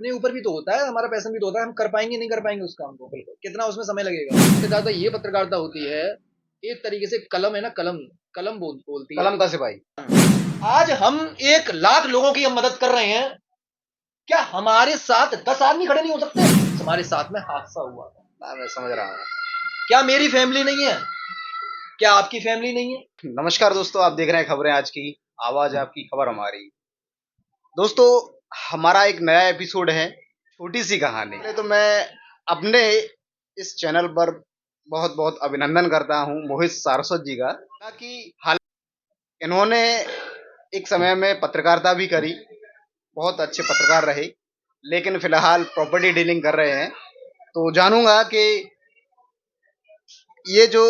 अपने ऊपर भी तो होता है, हमारा पैशन भी तो होता है, हम कर पाएंगे नहीं कर पाएंगे उस काम को, बिल्कुल कितना उसमें समय लगेगा। पत्रकारिता ये पत्रकारिता होती है, एक तरीके से कलम है ना, कलम कलम बोलती है, कलम का सिपाही। आज हम 1 लाख लोगों की हम मदद कर रहे हैं, क्या हमारे साथ 10 आदमी खड़े नहीं हो सकते? हमारे साथ में हादसा हुआ था, मैं समझ रहा हूँ। क्या मेरी फैमिली नहीं है? क्या आपकी फैमिली नहीं है? नमस्कार दोस्तों, आप देख रहे हैं खबरें आज की, आवाज आपकी खबर हमारी। दोस्तों, हमारा एक नया एपिसोड है, छोटी सी कहानी। पहले तो मैं अपने इस चैनल पर बहुत बहुत अभिनंदन करता हूँ मोहित सारस्वत जी का, कि हाल इन्होंने एक समय में पत्रकारिता भी करी, बहुत अच्छे पत्रकार रहे, लेकिन फिलहाल प्रॉपर्टी डीलिंग कर रहे हैं। तो जानूंगा कि ये जो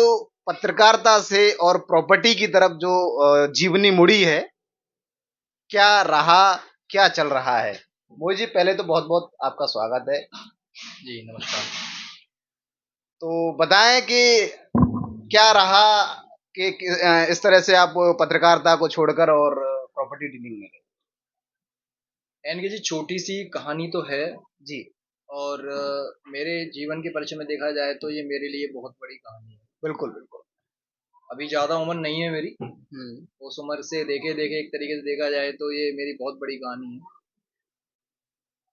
पत्रकारिता से और प्रॉपर्टी की तरफ जो जीवनी मुड़ी है, क्या रहा, क्या चल रहा है। मोहित जी, पहले तो बहुत बहुत आपका स्वागत है। जी नमस्कार। तो बताएं कि क्या रहा कि इस तरह से आप पत्रकारिता को छोड़कर और प्रॉपर्टी डीलिंग में गए। एनके जी, छोटी सी कहानी तो है जी, और मेरे जीवन के परिचय में देखा जाए तो ये मेरे लिए बहुत बड़ी कहानी है। बिल्कुल बिल्कुल। अभी ज़्यादा उम्र नहीं है मेरी, उस उम्र से देखे देखे एक तरीके से देखा जाए तो ये मेरी बहुत बड़ी कहानी है,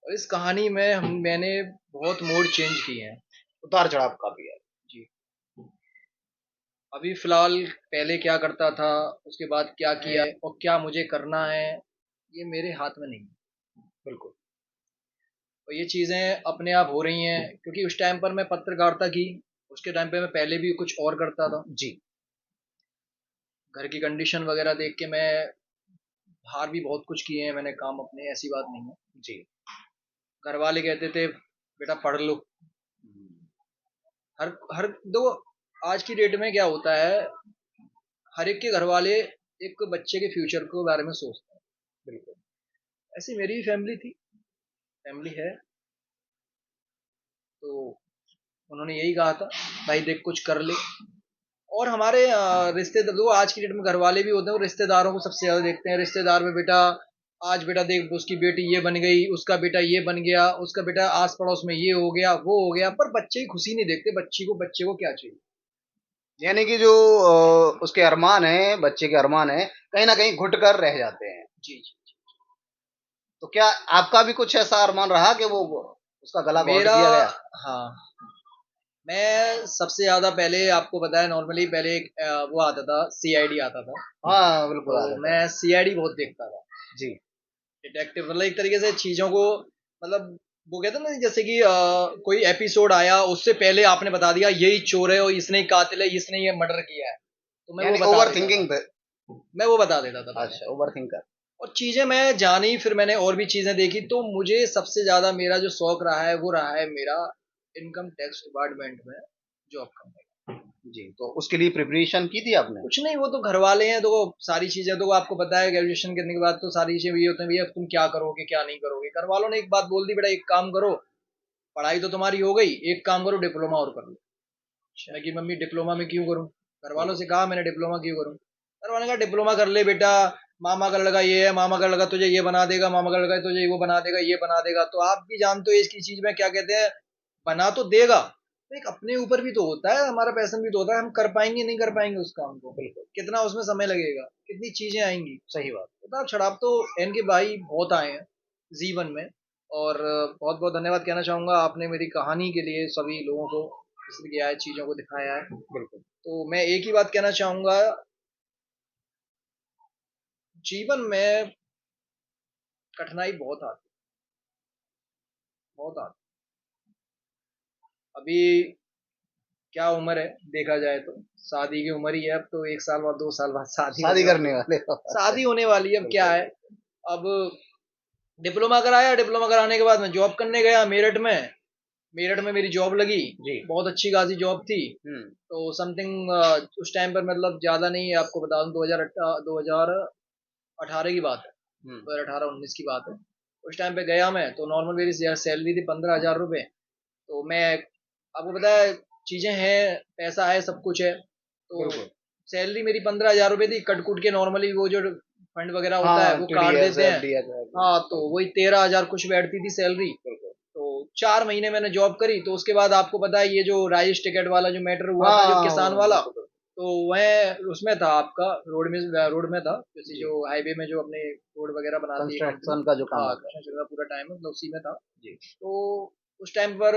और इस कहानी में मैंने बहुत मोड़ चेंज किए हैं। उतार चढ़ाव काफी है। जी, अभी फिलहाल पहले क्या करता था, उसके बाद क्या किया और क्या मुझे करना है, ये मेरे हाथ में नहीं है। बिल्कुल। और ये चीज़ें अपने आप हो रही हैं, क्योंकि उस टाइम पर मैं पत्रकारिता की, उसके टाइम पे मैं पहले भी कुछ और करता था। जी। घर की कंडीशन वगैरह देख के मैं बाहर भी बहुत कुछ किए हैं मैंने काम अपने, ऐसी बात नहीं है। जी। घर वाले कहते थे बेटा पढ़ लो, हर हर दो, आज की डेट में क्या होता है, हर एक के घर वाले एक बच्चे के फ्यूचर के बारे में सोचते हैं। बिल्कुल। ऐसी मेरी भी फैमिली थी, फैमिली है, तो उन्होंने यही कहा था भाई देख कुछ कर ले। और हमारे रिश्तेदार, वो आज की डेट में घर वाले भी होते हैं, वो रिश्तेदारों को सबसे ज्यादा देखते हैं। रिश्तेदार में बेटा आज बेटा देख उसकी बेटी ये बन गई, उसका बेटा ये बन गया, उसका बेटा आस पड़ोस में ये हो गया वो हो गया, पर बच्चे की खुशी नहीं देखते, बच्चे को क्या चाहिए। यानी कि जो उसके अरमान है, बच्चे के अरमान है, कहीं ना कहीं घुट कर रह जाते हैं। जी जी जी। तो क्या आपका भी कुछ ऐसा अरमान रहा कि वो उसका गला घोंट मेरा, दिया गया। हाँ, मैं सबसे ज्यादा पहले आपको बताया, नॉर्मली पहले एक वो आता था, सीआईडी आता था, हाँ बिल्कुल, आ तो जाता है। मैं सीआईडी बहुत देखता था। जी। डिटेक्टिव मतलब एक तरीके से चीजों को, मतलब वो कहते हैं ना, जैसे कि कोई एपिसोड आया उससे पहले आपने बता दिया यही चोर है और इसने ही कातिल है, इसने ये मर्डर किया है, तो मैं वो यानी बता ओवर देता थिंकिंग था। पे। मैं वो बता देता था पहले, अच्छा, ओवर थिंकर। और चीजें मैं जानी, फिर मैंने और भी चीजें देखी, तो मुझे सबसे ज्यादा मेरा जो शौक रहा है वो रहा है मेरा इनकम टैक्स डिपार्टमेंट में जॉब करने का। जी, तो उसके लिए प्रिपरेशन की थी आपने। कुछ नहीं, वो तो घर वाले हैं, तो वो सारी चीजें तो वो आपको पता है, ग्रेजुएशन करने के बाद तो सारी चीजें ये होती हैं भैया तुम क्या करोगे क्या नहीं करोगे। घर वालों ने एक बात बोल दी, बेटा एक काम करो, पढ़ाई तो तुम्हारी हो गई, एक काम करो डिप्लोमा और कर लो। मैं कि मम्मी डिप्लोमा में क्यों करूं, घर वालों से कहा मैंने डिप्लोमा क्यों करूं, घर वालों ने कहा डिप्लोमा कर ले बेटा, मामा का लड़का ये है, मामा का लड़का तुझे ये बना देगा, मामा का लड़का तुझे वो बना देगा, ये बना देगा। तो आप भी जानते हो इसकी चीज में क्या कहते हैं, बना तो देगा, तो एक अपने ऊपर भी तो होता है, हमारा पैशन भी तो होता है, हम कर पाएंगे नहीं कर पाएंगे उस काम को, बिल्कुल। कितना उसमें समय लगेगा, कितनी चीजें आएंगी। सही बात। उतार चढ़ाव तो इनके भाई बहुत आए हैं जीवन में, और बहुत बहुत धन्यवाद कहना चाहूंगा आपने मेरी कहानी के लिए सभी लोगों को विस्तृत किया है, चीजों को दिखाया है। बिल्कुल। तो मैं एक ही बात कहना चाहूंगा, जीवन में कठिनाई बहुत आती, बहुत आती। अभी क्या उम्र है देखा जाए तो, शादी की उम्र ही है, अब तो 1 साल बाद 2 साल बाद शादी शादी होने वाली करने है, वाले हो। अच्छा। शादी होने वाली है, अब क्या बिल्कुल। है। अब डिप्लोमा कराया, डिप्लोमा कराने के बाद मैं जॉब करने गया मेरठ में, मेरठ में मेरी जॉब लगी, जी। बहुत अच्छी खासी जॉब थी। हम्म। तो समथिंग उस टाइम पर मतलब ज़्यादा नहीं, आपको बता दूं 2018 की बात है, हम्म। 2018-19 की बात है। उस टाइम पे गया मैं, तो नॉर्मल मेरी सैलरी थी 15,000 रुपये। तो मैं, आपको पता है चीज़ें हैं, पैसा है सब कुछ है, तो बिल्कुल। सैलरी मेरी 15,000 रुपये थी, कट कुट के नॉर्मली वो जो फंड वगैरह होता है वो काट TDS, देते हैं। FDS, हाँ, तो वही 13,000 कुछ बैठती थी सैलरी। तो 4 महीने मैंने जॉब करी, तो उसके बाद आपको पता है ये जो राइस टिकट वाला जो मैटर हुआ था, जो किसान वाला, तो वह उसमें था आपका रोड में था, जैसे जो हाईवे में जो अपने रोड वगैरह बनाती है कंस्ट्रक्शन का जो काम हाँ, होता है। कंस्ट्रक्शन का पूरा टाइम मतलब उसी में था। जी। तो उस टाइम पर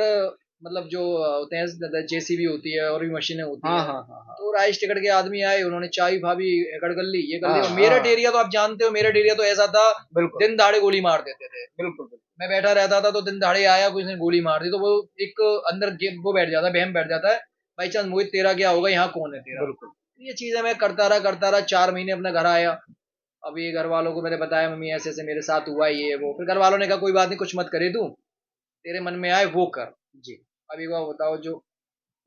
मतलब जो होते हैं जेसीबी होती है और भी मशीनें होती हाँ हैं। हाँ हाँ हाँ तो राइस टिकट के आदमी आए, उन्होंने चाय भाभी एकड़ कर ली, ये कर ली। हाँ, और मेरठ हाँ, एरिया तो आप जानते हो, मेरठ एरिया तो ऐसा था, बिल्कुल दिन दहाड़े गोली मार देते थे। बिल्कुल बिल्कुल। मैं बैठा रहता था तो दिन दहाड़े आया, कुछ ने गोली मार दी, तो वो एक अंदर वो बैठ जाता है, वहम बैठ जाता है, भाई चांस मोहित तेरा क्या होगा, यहाँ कौन है तेरा। बिल्कुल ये चीजें मैं करता रहा 4 महीने अपने घर आया। अभी घर वालों को मैंने बताया, मम्मी ऐसे ऐसे मेरे साथ हुआ ये वो, फिर घर वालों ने कहा कोई बात नहीं, कुछ मत करे तू, तेरे मन में आए वो कर। जी। अभी वो बताओ, जो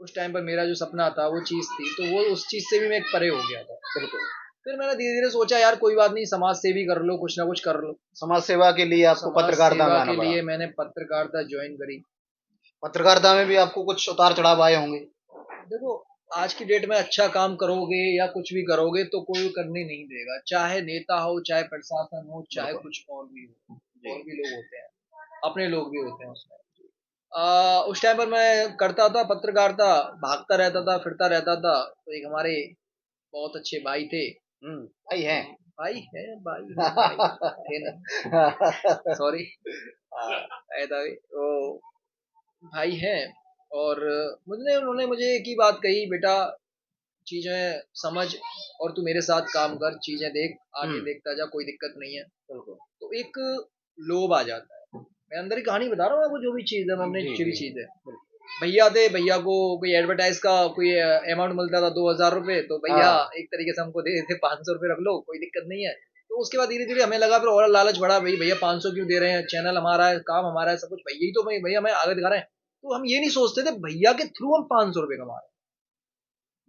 उस टाइम पर मेरा जो सपना था वो चीज थी, तो वो उस चीज से भी मैं एक परे हो गया था। बिल्कुल। फिर मैंने धीरे धीरे सोचा यार कोई बात नहीं, समाज सेवी कर लो, कुछ ना कुछ कर लो। समाज सेवा के लिए आपको समाज पत्रकारिता में सेवा आना के पड़ा। लिए मैंने पत्रकारिता ज्वाइन करी। पत्रकारिता में भी आपको कुछ उतार चढ़ाव आए होंगे। देखो, आज की डेट में अच्छा काम करोगे या कुछ भी करोगे तो कोई करने नहीं देगा, चाहे नेता हो, चाहे प्रशासन हो, चाहे बिल्कुल कुछ और भी हो। जी। और भी लोग होते हैं, अपने लोग भी होते हैं उसमें। उस टाइम पर मैं करता था पत्रकारिता, भागता रहता था, फिरता रहता था। तो एक हमारे बहुत अच्छे भाई थे। भाई है। भाई थे नहीं, सॉरी, ऐसा वो भाई हैं। और उन्होंने मुझे एक ही बात कही, बेटा चीजें समझ और तू मेरे साथ काम कर, चीजें देख, आगे देखता जा, कोई दिक्कत नहीं है। बिल्कुल तो एक लोभ आ जाता है। मैं अंदर की कहानी बता रहा हूँ आपको, जो भी चीज है, हमने जी जो भी जी चीज है। भैया थे, भैया को कोई एडवर्टाइज का कोई अमाउंट मिलता था 2,000 रुपए, तो भैया हाँ एक तरीके से हमको दे देते 500 रुपए, रख लो कोई दिक्कत नहीं है। तो उसके बाद धीरे धीरे हमें लगा, फिर और लालच बढ़ा, भाई भैया 500 क्यों दे रहे हैं, चैनल हमारा है, काम हमारा है, सब कुछ भैया ही तो, भाई भैया हमें आगे दिखा रहे हैं। तो हम ये नहीं सोचते थे भैया के थ्रू हम 500 रुपए कमा रहे हैं।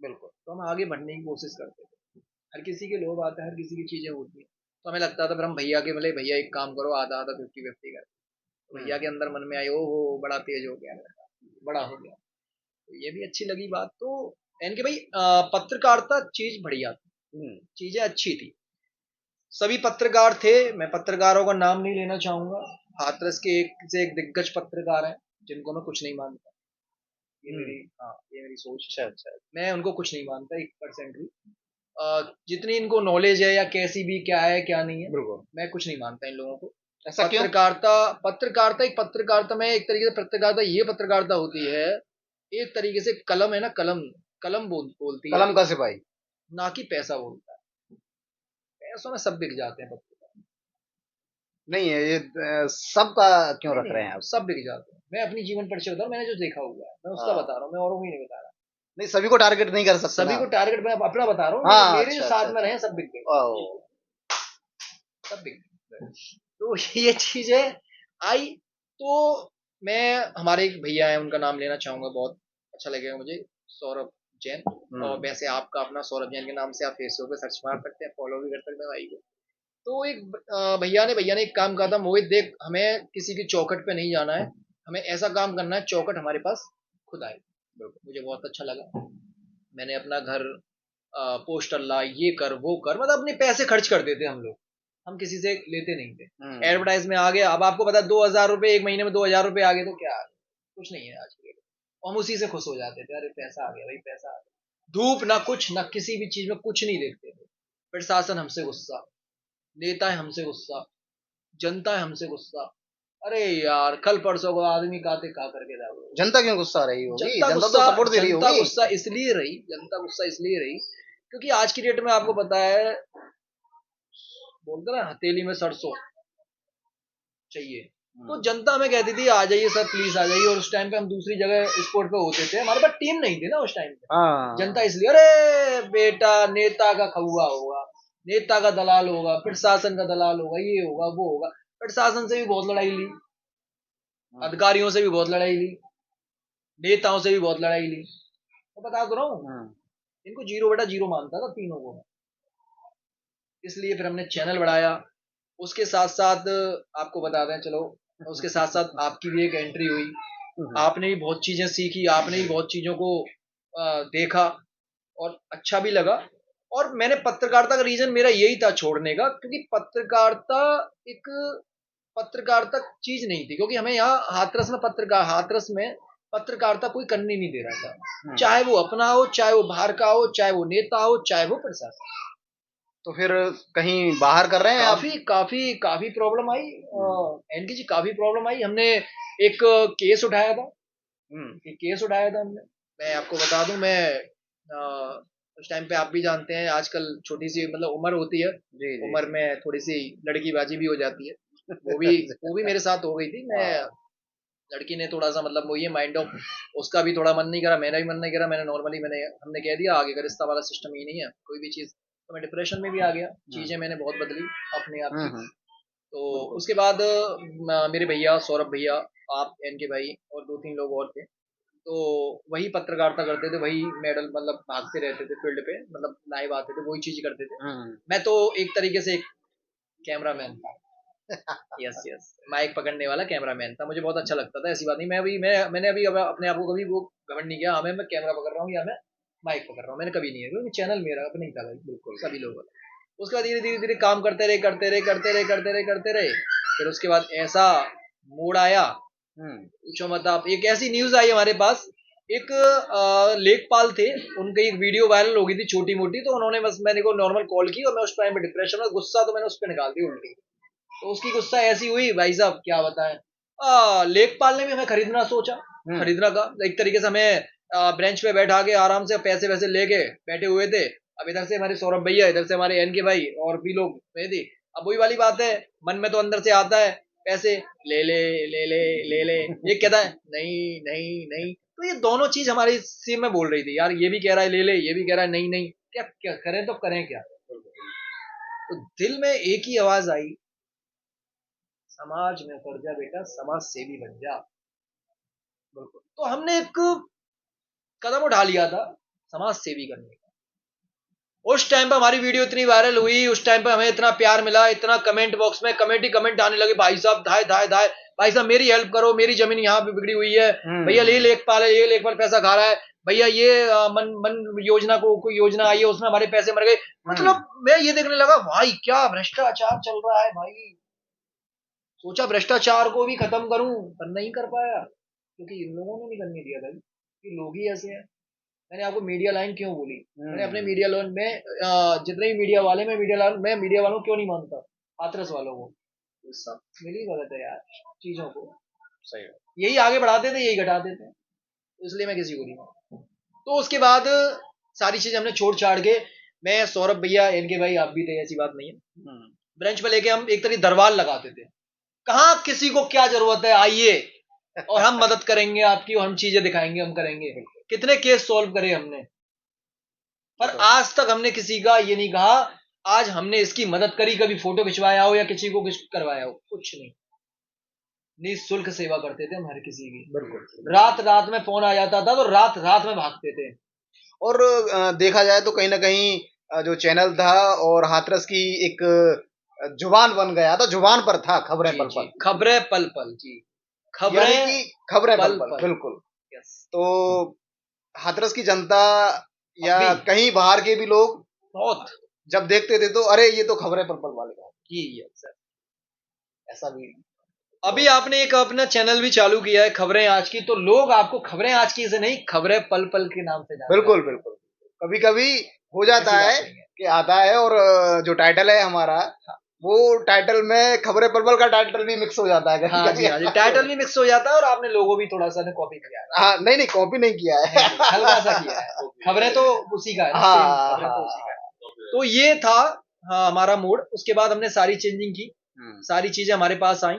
बिल्कुल तो हम आगे बढ़ने की कोशिश करते थे। हर किसी के लोग आते हैं, हर किसी की चीजें होती हैं। तो हमें लगता था फिर हम भैया के मिले, भैया एक काम करो, आधा आधा 50-50 कर। तो भैया के अंदर मन में आई, ओ हो बड़ा तेज हो गया, बड़ा हो गया। तो ये भी अच्छी लगी बात। तो इनके भाई पत्रकारिता चीज बढ़िया थी, चीजें अच्छी थी। सभी पत्रकार थे, मैं पत्रकारों का नाम नहीं लेना चाहूंगा। हाथरस के एक से एक दिग्गज पत्रकार हैं, जिनको मैं कुछ नहीं मानता। ये मेरी सोच। अच्छा अच्छा मैं उनको कुछ नहीं मानता 1% भी। जितनी इनको नॉलेज है या कैसी भी क्या है क्या नहीं है, बिल्कुल। मैं कुछ नहीं मानता इन लोगों को। ऐसा क्यों? पत्रकारिता पत्रकारिता एक पत्रकारिता में एक तरीके से पत्रकारिता ये पत्रकारिता होती है, एक तरीके से कलम है ना, कलम कलम बोलती है, कलम का सिपाही। ना कि पैसा बोलता है। पैसों में सब बिक जाते हैं पत्रकार। नहीं है ये सबका क्यों नहीं रख रहे हैं नहीं, आप? सब बिक जाते हैं। मैं अपनी जीवन परिचय बता रहा हूँ, मैंने जो देखा हुआ है मैं उसका हाँ बता रहा हूँ, मैं औरों को ही नहीं बता रहा। नहीं सभी को टारगेट नहीं कर सकते सभी ना। को टारगेट मैं अपना बता रहा हूँ, हाँ मेरे जो अच्छा अच्छा साथ में अच्छा। रहे सब बिक गए, ओह सब बिक गए। तो ये चीजें आई। तो मैं, हमारे एक भैया है, उनका नाम लेना चाहूंगा, बहुत अच्छा लगेगा मुझे, सौरभ जैन। और वैसे आपका अपना सौरभ जैन के नाम से आप फेसबुक पे सर्च मार सकते हैं, फॉलो भी कर सकते हैं भाई को। तो एक भैया ने एक काम कहा था, मोहित देख, हमें किसी की चौखट पे नहीं जाना है, हमें ऐसा काम करना है चौखट हमारे पास खुद आए। मुझे बहुत अच्छा लगा। मैंने अपना घर पोस्टर ला, ये कर वो कर, मतलब अपने पैसे खर्च कर देते हम लोग, हम किसी से लेते नहीं थे। एडवर्टाइज में आ गया, अब आपको पता है 2,000 रुपए एक महीने में, 2,000 रुपए आ गए तो क्या आ गया, कुछ नहीं है आज के डेट में। हम उसी से खुश हो जाते थे, अरे पैसा आ गया भाई, पैसा आ गया। धूप ना कुछ, ना किसी भी चीज में कुछ नहीं देखते थे। प्रशासन हमसे गुस्सा, नेता है हमसे गुस्सा, जनता है हमसे गुस्सा। अरे यार, कल परसों को आदमी काते का करके जाओगे। जनता क्यों गुस्सा रही होगी? जनता जनता तो गुस्सा, सपोर्ट दे रही जनता होगी। गुस्सा इसलिए रही, जनता गुस्सा इसलिए रही क्योंकि आज की डेट में आपको पता है, बोलते ना हथेली में सरसों चाहिए। तो जनता हमें कहती थी आ जाइए सर, प्लीज आ जाइए। और उस टाइम पे हम दूसरी जगह स्पोर्ट पे होते थे, हमारे पास टीम नहीं थी ना उस टाइम पे। हाँ जनता इसलिए, अरे बेटा नेता का खौआ होगा, नेता का दलाल होगा, प्रशासन का दलाल होगा, ये होगा वो होगा। प्रशासन से भी बहुत लड़ाई ली, अधिकारियों से भी बहुत लड़ाई ली, नेताओं से भी बहुत लड़ाई ली। तो बता तो रहा हूँ, इनको 0/0 मानता था तीनों को। इसलिए फिर हमने चैनल बढ़ाया। उसके साथ साथ आपको बता दें, चलो उसके साथ साथ आपकी भी एक एंट्री हुई। आपने भी बहुत चीजें सीखी, आपने भी बहुत चीजों को देखा और अच्छा भी लगा। और मैंने पत्रकारिता का रीजन मेरा यही था छोड़ने का, क्योंकि पत्रकारिता चीज नहीं थी, क्योंकि हमें यहाँ हाथरस में पत्रकारिता कोई करने नहीं दे रहा था, चाहे वो अपना हो, चाहे वो बाहर का हो, चाहे वो नेता हो, चाहे वो प्रशासन। तो फिर कहीं बाहर कर रहे हैं आप? काफी काफी काफी प्रॉब्लम आई एनके जी, काफी प्रॉब्लम आई। हमने एक केस उठाया था, हमने। मैं आपको बता दूं, मैं उस टाइम पे आप भी जानते हैं, आजकल छोटी सी मतलब उम्र होती है, जी जी। उम्र में थोड़ी सी लड़कीबाजी भी हो जाती है। वो भी मेरे साथ हो गई थी। मैं लड़की ने थोड़ा सा मतलब वो ये माइंड ऑफ, उसका भी थोड़ा मन नहीं करा, मेरा भी मन नहीं करा, हमने कह दिया आगे का रिश्ता वाला सिस्टम ही नहीं है कोई भी चीज। तो मैं डिप्रेशन में भी आ गया, चीजें मैंने बहुत बदली अपने आप की। तो उसके बाद मेरे भैया सौरभ भैया, आप एनके भाई और 2-3 लोग और थे, तो वही पत्रकारिता करते थे, वही मेडल मतलब भागते रहते थे फील्ड पे, मतलब लाइव आते थे, वही चीज करते थे। मैं तो एक तरीके से एक कैमरामैन था। यस यस, माइक पकड़ने वाला कैमरामैन था, मुझे बहुत अच्छा लगता था। ऐसी बात नहीं, मैंने अभी अपने आप को कभी वो घमंड नहीं किया, मैं कैमरा पकड़ रहा हूँ या मैं माइक पकड़ रहा हूँ, मैंने कभी नहीं है, क्योंकि चैनल मेरा अपना ही था भाई, बिल्कुल सभी लोगों का। उसके बाद धीरे धीरे धीरे काम करते रहे। फिर उसके बाद ऐसा मूड आया, पूछो मत आप। एक ऐसी न्यूज आई हमारे पास, एक लेखपाल थे, उनकी एक वीडियो वायरल हो गई थी छोटी मोटी, तो उन्होंने बस मैंने को नॉर्मल कॉल की, और मैं उस टाइम पे डिप्रेशन में, गुस्सा तो मैंने उस पर निकाल दी उल्टी। तो उसकी गुस्सा ऐसी हुई भाई साहब, क्या बताएं। लेखपाल ने भी हमें खरीदना सोचा, खरीदना का एक तरीके से हमें ब्रेंच पे बैठा के आराम से पैसे वैसे लेके बैठे हुए थे। अब इधर से हमारे सौरभ भैया, इधर से हमारे एनके भाई और भी लोग थे। अब वही वाली बात है, मन में तो अंदर से आता है पैसे ले ले ले ले ले ले, ये कहता है नहीं नहीं नहीं। तो ये दोनों चीज हमारी सिर में बोल रही थी, यार ये भी कह रहा है ले ले, ये भी कह रहा है नहीं नहीं, क्या क्या करें, तो करें क्या। तो दिल में एक ही आवाज आई, समाज में उतर जा बेटा, समाज सेवी बन जा। बिल्कुल। तो हमने एक कदम उठा लिया था समाज सेवी करने का। उस टाइम पर हमारी वीडियो इतनी वायरल हुई, उस टाइम पर हमें इतना प्यार मिला, इतना कमेंट बॉक्स में कमेंट आने लगे, भाई साहब धाए धाए धाए, भाई साहब मेरी हेल्प करो, मेरी जमीन यहाँ पे बिगड़ी हुई है, भैया ये लेखपाल है, ये लेखपाल पैसा खा रहा है, भैया ये मन योजना को कोई योजना आई है उसमें हमारे पैसे मर गए। मतलब मैं ये देखने लगा, भाई क्या भ्रष्टाचार चल रहा है भाई। सोचा भ्रष्टाचार को भी खत्म करूं, पर नहीं कर पाया, क्योंकि इन लोगों ने नहीं करने दिया था कि लोग ही ऐसे हैं। मैंने आपको मीडिया लाइन क्यों बोली, मैंने अपने मीडिया लाइन में जितने भी मीडिया वाले, मैं मीडिया वालों क्यों नहीं मानता, हाथरस वालों को। तो सब मिली गलत है यार, चीजों को सही यही आगे बढ़ाते थे, यही घटाते थे, इसलिए मैं किसी को नहीं मानता। तो उसके बाद सारी चीजें हमने छोड़ छाड़ के, मैं सौरभ भैया एनके भाई आप भी थे, ऐसी बात नहीं है, ब्रेंच पे लेके हम एक तरह दरबार लगाते थे, कहाँ किसी को क्या जरूरत है, आइए और हम मदद करेंगे आपकी, और हम चीजें दिखाएंगे, हम करेंगे। कितने केस सॉल्व करे हमने, पर आज तक हमने किसी का ये नहीं कहा आज हमने इसकी मदद करी, कभी फोटो खिंचवाया हो या किसी को कुछ करवाया हो, कुछ नहीं। निःशुल्क सेवा करते थे हम हर किसी की, बिल्कुल। रात रात में फोन आ जाता था तो रात रात में भागते थे। और देखा जाए तो कहीं ना कहीं जो चैनल था और हाथरस की एक जुबान बन गया था, जुबान पर था खबरें पल पल, खबरें पल पल जी, खबरें पल पल, बिल्कुल। तो हाथरस की जनता या कहीं बाहर के भी लोग बहुत जब देखते थे तो अरे ये तो खबरें पल पल वाले जी, ऐसा भी। अभी आपने एक अपना चैनल भी चालू किया है खबरें आज की, तो लोग आपको खबरें आज की से नहीं, खबरें पल पल के नाम से जानते हैं। बिल्कुल बिल्कुल, कभी कभी हो जाता है कि आता है, और जो टाइटल है हमारा, वो टाइटल में खबरें पल पल का टाइटल भी मिक्स हो जाता है। हाँ जी, हाँ जी, टाइटल भी मिक्स हो जाता है, और आपने लोगो भी थोड़ा सा कॉपी किया है। हाँ, नहीं कॉपी नहीं किया है, हल्का सा किया है, खबरें तो उसी का है ना, खबरें तो उसी का है। तो ये था हाँ हमारा मोड। उसके बाद हमने सारी चेंजिंग की, सारी चीजें हमारे पास आई,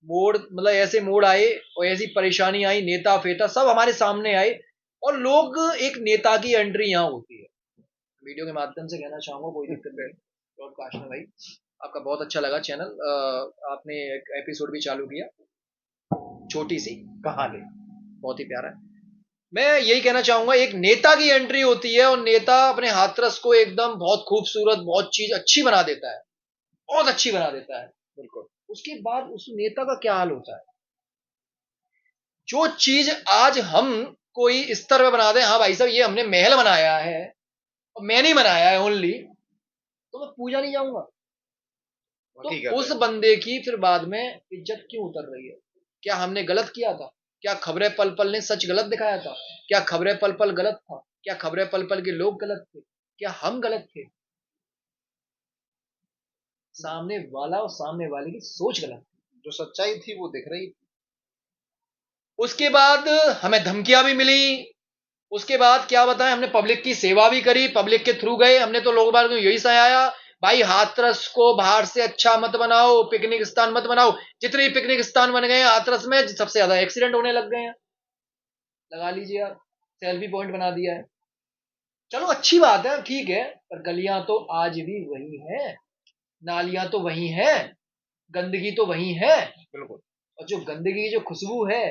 मोड़ मतलब ऐसे मोड़ आए और ऐसी परेशानी आई, नेता फेता सब हमारे सामने आए, और लोग एक नेता की एंट्री यहाँ होती है। वीडियो के माध्यम से कहना चाहूंगा, कोई दिक्कत नहीं, ब्रॉडकास्ट में भाई आपका बहुत अच्छा लगा चैनल, आपने एक एपिसोड भी चालू किया, छोटी सी कहानी, बहुत ही प्यारा है। मैं यही कहना चाहूंगा, एक नेता की एंट्री होती है और नेता अपने हाथरस को एकदम बहुत खूबसूरत, बहुत चीज अच्छी बना देता है, बहुत अच्छी बना देता है, बिल्कुल। उसके बाद उस नेता का क्या हाल होता है, जो चीज आज हम कोई स्तर पे बना दें, हाँ भाई साहब ये हमने महल बनाया है, और मैंने ही मनाया है ओनली, तो मैं पूजा नहीं जाऊंगा। हकीकत तो उस है। बंदे की फिर बाद में इज्जत क्यों उतर रही है? क्या हमने गलत किया था? क्या खबरें पल पल ने सच गलत दिखाया था? क्या खबरें पल पल गलत था? क्या खबरें पल पल के लोग गलत थे? क्या हम गलत थे? सामने वाला और सामने वाले की सोच गलत थी। जो सच्चाई थी वो दिख रही थी। उसके बाद हमें धमकियां भी मिली। उसके बाद क्या बताएं, हमने पब्लिक की सेवा भी करी, पब्लिक के थ्रू गए, हमने तो लोगों बार को यही समझाया, भाई हाथरस को बाहर से अच्छा मत बनाओ, पिकनिक स्थान मत बनाओ। जितने पिकनिक स्थान बन गए हैं हाथरस में, सबसे ज्यादा एक्सीडेंट होने लग गए हैं। लगा लीजिए आप, सेल्फी पॉइंट बना दिया है। चलो अच्छी बात है, ठीक है, पर गलियां तो आज भी वही है, नालियां तो वही है, गंदगी तो वही है। बिल्कुल। और जो गंदगी की जो खुशबू है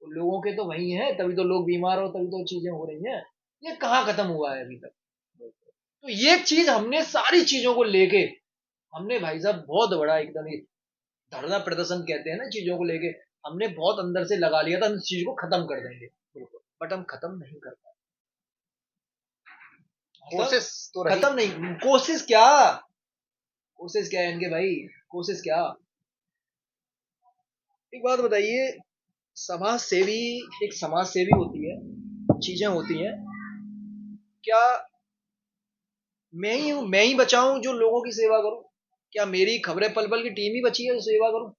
वो लोगों के तो वही है, तभी तो लोग बीमार हो, तभी तो चीजें हो रही हैं। ये कहाँ खत्म हुआ है अभी तक? तो ये चीज हमने सारी चीजों को लेके, हमने भाई साहब बहुत बड़ा एकदम ही धरना प्रदर्शन कहते हैं ना चीजों को लेके, हमने बहुत अंदर से लगा लिया था हम इस चीज को खत्म कर देंगे, बट हम खत्म नहीं कर पाए। कोशिश तो रही। खत्म नहीं, कोशिश क्या, कोशिश क्या है इनके भाई, कोशिश क्या। एक बात बताइए, समाज सेवी, एक समाज सेवी होती है, चीजें होती हैं, क्या मैं ही हूं, मैं ही बचाऊं जो लोगों की सेवा करूं? क्या मेरी खबरें पल पल की टीम ही बची है जो सेवा करूं?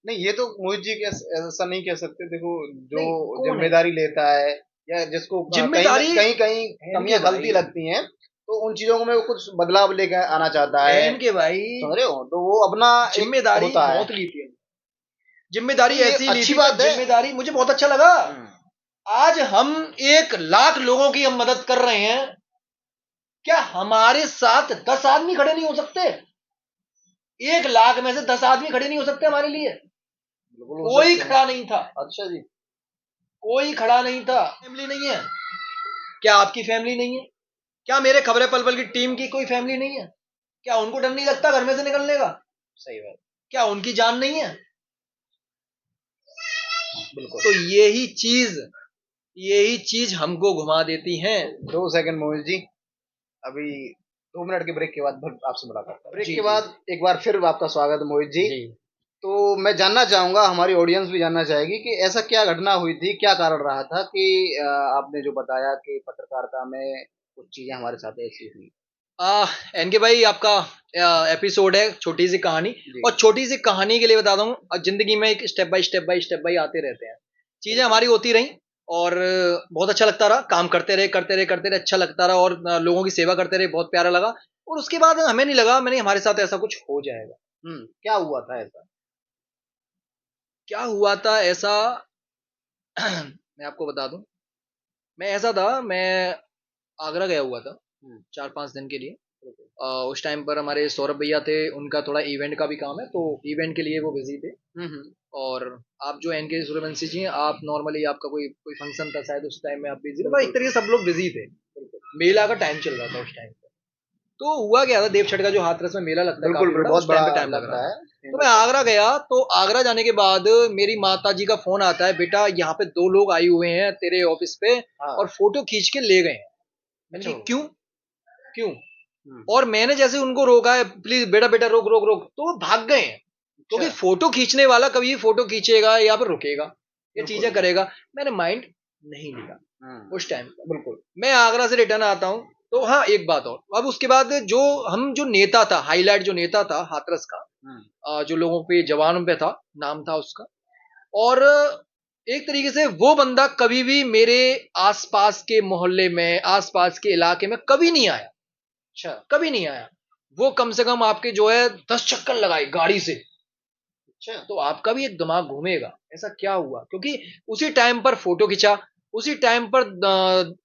नहीं, ये तो मोहित जी के ऐसा नहीं कह सकते। देखो, जो नहीं, कौन है जिम्मेदारी लेता है या जिसको कहीं जिम्मेदारी? कहीं कहीं बहन के कमियां भाई, गलती लगती हैं, तो उन चीजों में वो कुछ बदलाव लेकर आना चाहता है। बहन के भाई, समझ रहे हो, तो वो अपना एक जिम्मेदारी होता है। बहुत ली थी, जिम्मेदारी नहीं, ये ऐसी ली अच्छी थी, पर बात है। जिम्मेदारी मुझे बहुत अच्छा लगा। आज हम 1 लाख लोगों की हम मदद कर रहे हैं, क्या हमारे साथ 10 आदमी खड़े नहीं हो सकते? 1 लाख में से 10 आदमी खड़े नहीं हो सकते हमारे लिए? बिल्कुल हो कोई सकते हैं। खड़ा नहीं था, अच्छा जी। कोई खड़ा नहीं था। फैमिली नहीं है? क्या आपकी फैमिली नहीं है? क्या मेरे खबरें पल पल की टीम की कोई फैमिली नहीं है? क्या उनको डर नहीं लगता घर में से निकलने का? सही बात। क्या उनकी जान नहीं है? बिल्कुल। तो यही चीज हमको घुमा देती है। 2 सेकंड मोहित जी, अभी 2 मिनट के ब्रेक के बाद फिर आपसे मुलाकात है। ब्रेक जी के जी बाद एक बार फिर आपका स्वागत है मोहित जी। जी। तो मैं जानना चाहूंगा, हमारी ऑडियंस भी जानना चाहेगी कि ऐसा क्या घटना हुई थी, क्या कारण रहा था कि आपने जो बताया कि पत्रकारिता में कुछ चीजें हमारे साथ ऐसी हुई। एनके भाई, आपका एपिसोड है छोटी सी कहानी, जी। और छोटी सी कहानी के लिए बताता हूँ, जिंदगी में एक स्टेप बाय आते रहते हैं, चीजें हमारी होती रही, और बहुत अच्छा लगता रहा, काम करते रहे अच्छा लगता रहा, और लोगों की सेवा करते रहे, बहुत प्यारा लगा। और उसके बाद हमें नहीं लगा मैंने हमारे साथ ऐसा कुछ हो जाएगा। क्या हुआ था ऐसा? क्या हुआ था ऐसा? मैं आपको बता दूं, मैं ऐसा था, मैं आगरा गया हुआ था 4-5 दिन के लिए। उस टाइम पर हमारे सौरभ भैया थे, उनका थोड़ा इवेंट का भी काम है, तो इवेंट के लिए वो बिजी थे। और आप जो एनके सूर्यवंशी जी हैं, आप नॉर्मली आपका कोई कोई फंक्शन था शायद, उस टाइम में आप बिजी थे, एक तरीके से सब लोग बिजी थे, मेला का टाइम चल रहा था उस टाइम पे। तो हुआ क्या था, देवछठ का जो हाथरस में मेला लगता है बिल्कुल काफी बड़ा, बहुत उस टाइम बड़ा पे टाइम लग लगता रहा था। है। तो मैं आगरा गया, तो आगरा जाने के बाद मेरी माता जी का फोन आता है, बेटा यहाँ पे 2 लोग आए हुए हैं तेरे ऑफिस पे, हाँ। और फोटो खींच के ले गए हैं। मैंने अच्छा। कहा क्यों, क्यों? और मैंने जैसे उनको रोका है, प्लीज बेटा बेटा रोक रोक रोक, तो वो भाग गए हैं, क्योंकि फोटो खींचने वाला कभी फोटो खींचेगा या फिर रुकेगा, ये चीजें करेगा। मैंने माइंड नहीं लिया उस टाइम पर। बिल्कुल। मैं आगरा से रिटर्न आता हूँ, तो हाँ एक बात और, अब उसके बाद जो नेता था, हाईलाइट जो नेता था हाथरस का, जो लोगों पे जवानों पे था, नाम था उसका, और एक तरीके से वो बंदा कभी भी मेरे आसपास के मोहल्ले में, आसपास के इलाके में कभी नहीं आया। अच्छा, कभी नहीं आया। वो कम से कम आपके जो है 10 चक्कर लगाए गाड़ी से। अच्छा, तो आपका भी एक दिमाग घूमेगा ऐसा क्या हुआ, क्योंकि उसी टाइम पर फोटो खिंचा, उसी टाइम पर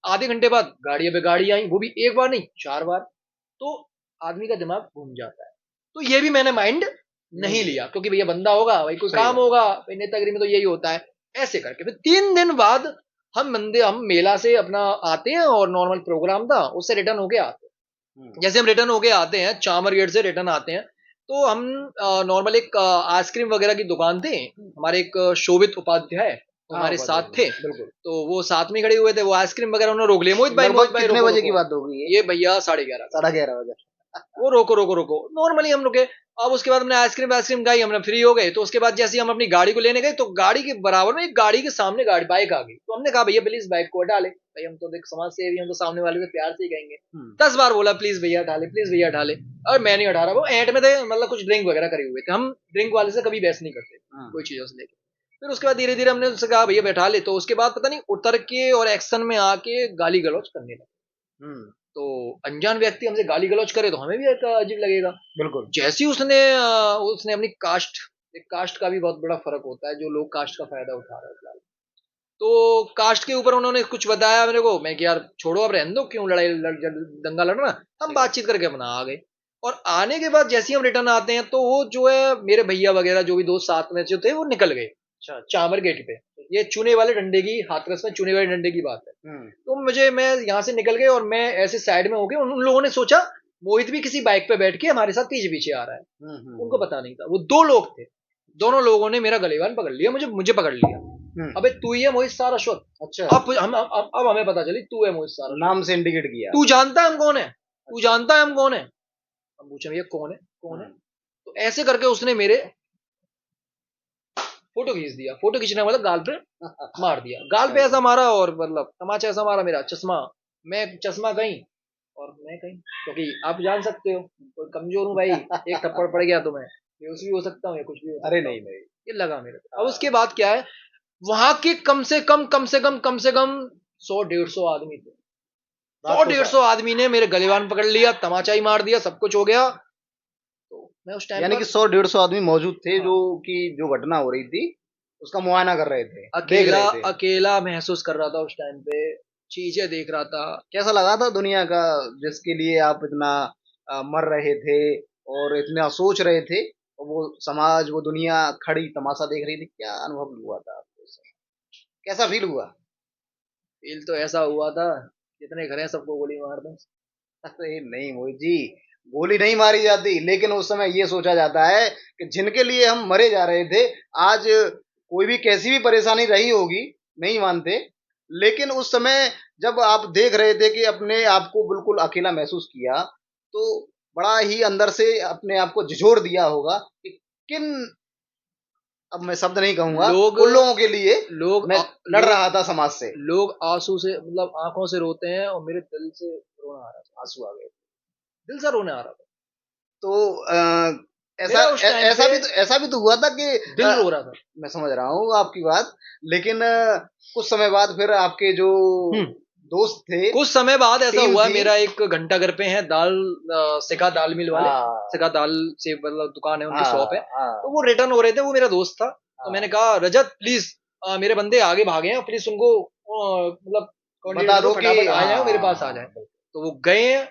आधे घंटे बाद गाड़ी पे गाड़ी आई, वो भी एक बार नहीं 4 बार। तो आदमी का दिमाग घूम जाता है। तो ये भी मैंने माइंड नहीं लिया, क्योंकि भैया बंदा होगा, भाई कोई काम होगा, भाई नेतागिरी में तो यही होता है। ऐसे करके फिर 3 दिन बाद हम मेला से अपना आते हैं, और नॉर्मल प्रोग्राम था, उससे रिटर्न होके आते हैं। जैसे हम रिटर्न होके आते हैं, चामर गेट से रिटर्न आते हैं, तो हम नॉर्मल एक आइसक्रीम वगैरह की दुकान थी, हमारे एक शोभित उपाध्याय हमारे साथ थे, बिल्कुल। तो वो साथ में खड़े हुए थे, वो आइसक्रीम वगैरह उन्होंने रोक लिया। मोहित भाई कितने रोको बजे की रोको, बात होगी ये भैया 11:30 11:30 बजे। वो रोको रोको रोको, नॉर्मली हम रुके। अब उसके बाद हमने आइसक्रीम खाई, हमने फ्री हो गए। तो उसके बाद जैसे ही हम अपनी गाड़ी को लेने गए, तो गाड़ी के बराबर में एक गाड़ी के सामने गाड़ी बाइक आ गई। तो हमने कहा भैया प्लीज बाइक को हटा ले, भाई हम तो देख समाज सेवी, हम तो सामने वाले से प्यार से ही कहेंगे। 10 बार बोला प्लीज भैया हटा ले, प्लीज भैया हटा ले, और मैं नहीं हटा रहा। वो एंड में थे, मतलब कुछ ड्रिंक वगैरह करे हुए थे। हम ड्रिंक वाले से कभी बहस नहीं करते कोई चीजों से लेके। फिर उसके बाद धीरे धीरे हमने उससे कहा भैया बैठा ले। तो उसके बाद पता नहीं उतर के और एक्शन में आके गाली गलौज करने लगे। तो अनजान व्यक्ति हमसे गाली गलौज करे तो हमें भी अजीब लगेगा। बिल्कुल। जैसे ही उसने अपनी कास्ट का भी बहुत बड़ा फर्क होता है, जो लोग कास्ट का फायदा उठा रहे हैं। तो कास्ट के ऊपर उन्होंने कुछ बताया मेरे को। मैं कि यार छोड़ो, अब रहने दो, क्यों दंगा लड़ना, हम बातचीत करके अपना आ गए। और आने के बाद जैसे ही हम रिटर्न आते हैं, तो वो जो है मेरे भैया वगैरह जो भी दोस्त साथ में जो थे, वो निकल गए चामर गेट पे। ये चूने वाले डंडे की, हाथरस में चूने वाले डंडे की बात है। तो मैं यहाँ से निकल गए, और मैं ऐसे साइड में हो गया। उन लोगों ने सोचा मोहित भी किसी बाइक पे बैठ के हमारे साथ पीछे पीछे आ रहा है। उनको पता नहीं था, वो 2 लोग थे। दोनों लोगों ने मेरा गलेवान पकड़ लिया, मुझे पकड़ लिया। अबे तू ही है मोहित सारस्वत। अच्छा, अब हमें पता चली तू है मोहित सारस्वत, नाम से इंडिकेट किया। तू जानता है हम कौन है, तू जानता है हम कौन है। हम पूछे भैया कौन है। तो ऐसे करके उसने मेरे फोटो खींच दिया। फोटो खींचने मतलब गाल पे मार दिया, गाल पे ऐसा मारा, और मतलब तमाचा ऐसा मारा। मेरा चश्मा, मैं चश्मा कहीं और मैं कहीं, क्योंकि आप जान सकते हो कोई कमजोर हूँ भाई, एक थप्पड़ पड़ गया तो मैं बेहोश भी हो सकता हूँ या कुछ भी हो सकता। अरे नहीं, ये लगा मेरे को। अब उसके बाद क्या है, वहां के कम से कम 100-150 आदमी थे। 100-150 आदमी ने मेरे गलेवान पकड़ लिया, तमाचा ही मार दिया, सब कुछ हो गया। तो मैं उस टाइम यानी कि 100-150 आदमी मौजूद थे, जो घटना हो रही थी उसका मुआयना कर रहे थे, अकेला महसूस कर रहा था उस टाइम पे, चीजें देख रहा था। कैसा लगा था दुनिया का जिसके लिए आप इतना मर रहे थे और इतना सोच रहे थे, और वो समाज, वो दुनिया खड़ी तमाशा देख रही थी? क्या अनुभव हुआ था आपको, कैसा फील हुआ? फील तो ऐसा हुआ था जितने घर हैं सबको गोली मार दो। अरे नहीं मोहित जी, गोली नहीं मारी जाती, लेकिन उस समय ये सोचा जाता है कि जिनके लिए हम मरे जा रहे थे, आज कोई भी कैसी भी परेशानी रही होगी, नहीं मानते, लेकिन उस समय जब आप देख रहे थे कि अपने आप को बिल्कुल अकेला महसूस किया, तो बड़ा ही अंदर से अपने आप को झिझोड़ दिया होगा कि किन, अब मैं शब्द नहीं कहूंगा, उन लोगों के लिए मैं लड़ रहा था समाज से। लोग आंसू से, मतलब आंखों से रोते हैं, और मेरे दिल से रोना आ रहा था, आंसू आ गए, दिल से रोने आ रहा था। तो ऐसा भी तो हुआ था कि दिल रो रहा था। मैं समझ रहा हूँ आपकी बात, लेकिन कुछ समय बाद फिर आपके जो दोस्त थे, कुछ समय बाद ऐसा हुआ, मेरा एक घंटा घर पे है सिका दाल मिल वाले, सिका दाल से मतलब दुकान है, उनकी शॉप है। तो वो रिटर्न हो रहे थे, वो मेरा दोस्त था। तो मैंने कहा रजत प्लीज, मेरे बंदे आगे भागे हैं, प्लीज उनको मतलब बता दो कि आ जाए, मेरे पास आ जाए। तो वो गए हैं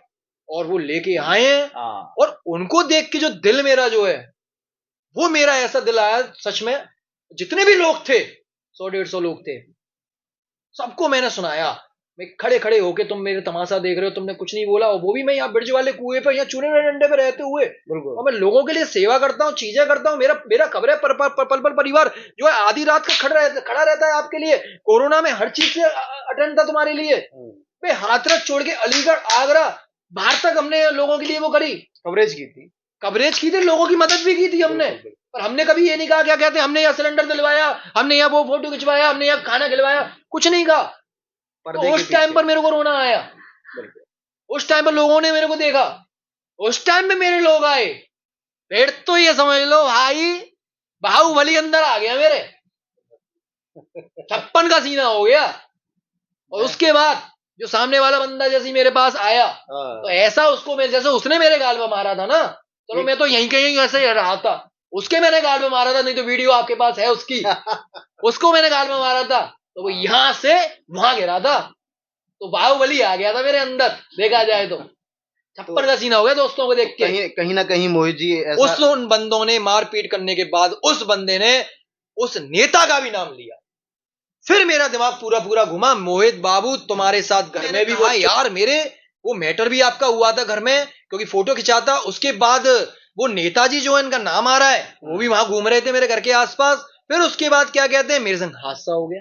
और वो लेके आए हैं, और उनको देख के जो दिल मेरा जो है, वो मेरा ऐसा दिल आया सच में। जितने भी लोग थे, 100-150 लोग थे, सबको मैंने सुनाया। मैं खड़े खड़े होके, तुम मेरे तमाशा देख रहे हो, तुमने कुछ नहीं बोला, वो भी मैं यहाँ ब्रिज वाले कुएं पे, यहाँ चूने वाले डंडे पे रहते हुए, और मैं लोगों के लिए सेवा करता हूँ, चीजें करता हूँ। मेरा खबर है, पल परिवार जो है आधी रात का खड़ा रहता है आपके लिए। कोरोना में हर चीज से अटेंड था तुम्हारे लिए। मैं हाथरस छोड़ के अलीगढ़, आगरा, बाहर तक हमने लोगों के लिए वो करी, कवरेज की थी, लोगों की मदद भी की थी हमने। पर हमने कभी ये नहीं कहा, क्या कहते हैं, हमने यहाँ सिलेंडर दिलवाया, हमने यहाँ वो फोटो खिंचवाया, हमने यहाँ खाना खिलवाया, कुछ नहीं कहा। तो उस टाइम पर मेरे को रोना आया, उस टाइम पर लोगों ने मेरे को देखा, उस टाइम पे मेरे लोग आए। फिर तो ये समझ लो भाई, बाहुबली अंदर आ गया मेरे, 56 का सीना हो गया। और उसके बाद जो सामने वाला बंदा जैसे मेरे पास आया, तो ऐसा उसको जैसे उसने मेरे गाल में मारा था ना, चलो मैं तो यहीं कहीं ऐसे रहा था, उसके मैंने गाल में मारा था, नहीं तो वीडियो आपके पास है उसकी, उसको मैंने गाल में मारा था, तो वो यहां से वहां गिरा था। तो बाहुबली आ गया था मेरे अंदर, देखा जाए तो 56 का सीना हो गया दोस्तों को देख के। कहीं ना कहीं मोहित जी उन बंदों ने मारपीट करने के बाद उस बंदे ने उस नेता का भी नाम लिया। फिर मेरा दिमाग पूरा घुमा, मोहित बाबू तुम्हारे साथ घर में भी हुआ यार, मेरे वो मैटर भी आपका हुआ था घर में, क्योंकि फोटो खिंचाता। उसके बाद वो नेताजी जो है, इनका नाम आ रहा है, वो भी वहां घूम रहे थे मेरे घर के आसपास। फिर उसके बाद क्या कहते हैं, मेरे संग हादसा हो गया।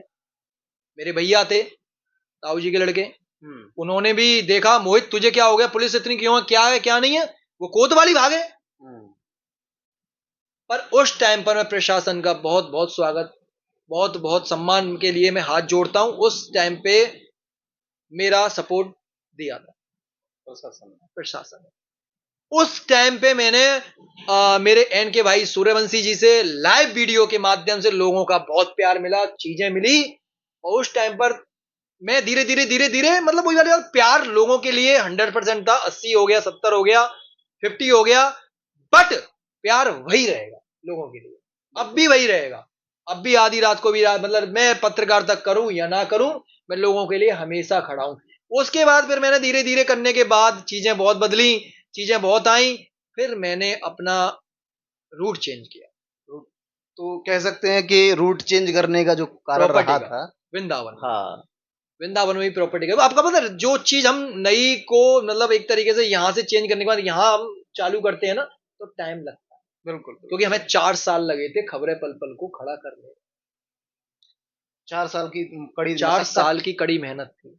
मेरे भैया थे, ताऊ जी के लड़के, उन्होंने भी देखा, मोहित तुझे क्या हो गया, पुलिस इतनी क्यों है, क्या है क्या नहीं है, वो कोतवाली भागे। पर उस टाइम पर मैं प्रशासन का बहुत बहुत स्वागत, बहुत बहुत सम्मान के लिए मैं हाथ जोड़ता हूं। उस टाइम पे मेरा सपोर्ट दिया था प्रशासन ने। उस टाइम पे मैंने मेरे एन के भाई सूर्यवंशी जी से लाइव वीडियो के माध्यम से लोगों का बहुत प्यार मिला, चीजें मिली। और उस टाइम पर मैं धीरे धीरे धीरे धीरे, मतलब वही वाली बात, प्यार लोगों के लिए 100% था। 80 हो गया, 70 हो गया, 50 हो गया, बट प्यार वही रहेगा लोगों के लिए, अब भी वही रहेगा। अब भी आधी रात को भी मतलब मैं पत्रकारिता करूं या ना करूं, मैं लोगों के लिए हमेशा खड़ा हूं। उसके बाद फिर मैंने धीरे धीरे करने के बाद चीजें बहुत बदली, चीजें बहुत आई, फिर मैंने अपना रूट चेंज किया। तो कह सकते हैं कि रूट चेंज करने का जो कारण प्रॉपर्टी रहा का, था, वृंदावन, हाँ, वृंदावन में भी प्रॉपर्टी का। आपका पता है, जो चीज हम नई को मतलब एक तरीके से यहाँ से चेंज करने के बाद यहाँ हम चालू करते हैं ना, तो टाइम लगता है। बिल्कुल, क्योंकि हमें 4 साल लगे थे खबरें पल पल को खड़ा करने। 4 साल की कड़ी 4 मशक्कत। साल की कड़ी मेहनत थी,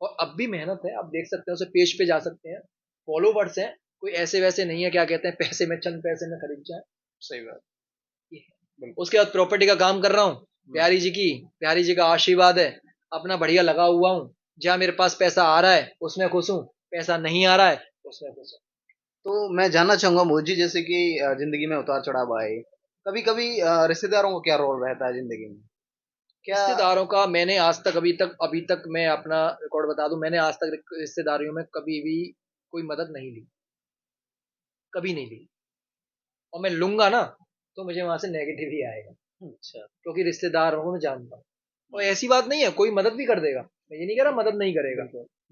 और अब भी मेहनत है। आप देख सकते हैं, उसे पेज पे जा सकते हैं, फॉलोवर्स हैं, कोई ऐसे वैसे नहीं है, क्या कहते हैं, पैसे में, चंद पैसे में खरीद जाए। सही बात। उसके बाद प्रॉपर्टी का काम कर रहा हूँ, प्यारी जी का आशीर्वाद है, अपना बढ़िया लगा हुआ हूँ। जहां मेरे पास पैसा आ रहा है उसमें खुश हूँ, पैसा नहीं आ रहा है उसमें खुश हूँ। तो मैं जानना चाहूंगा मोदी जी, जैसे कि जिंदगी में उतार चढ़ाव आए, कभी कभी रिश्तेदारों को क्या रोल रहता है जिंदगी में, क्या? रिश्तेदारों का मैंने आज तक, अभी तक मैं अपना रिकॉर्ड बता दूं, मैंने आज तक रिश्तेदारियों में कभी भी कोई मदद नहीं ली, कभी नहीं ली। और मैं लूंगा ना तो मुझे वहां से नेगेटिव ही आएगा। अच्छा। क्योंकि रिश्तेदारों को मैं जानता हूँ, और ऐसी बात नहीं है, कोई मदद भी कर देगा, मैं ये नहीं कह रहा मदद नहीं करेगा,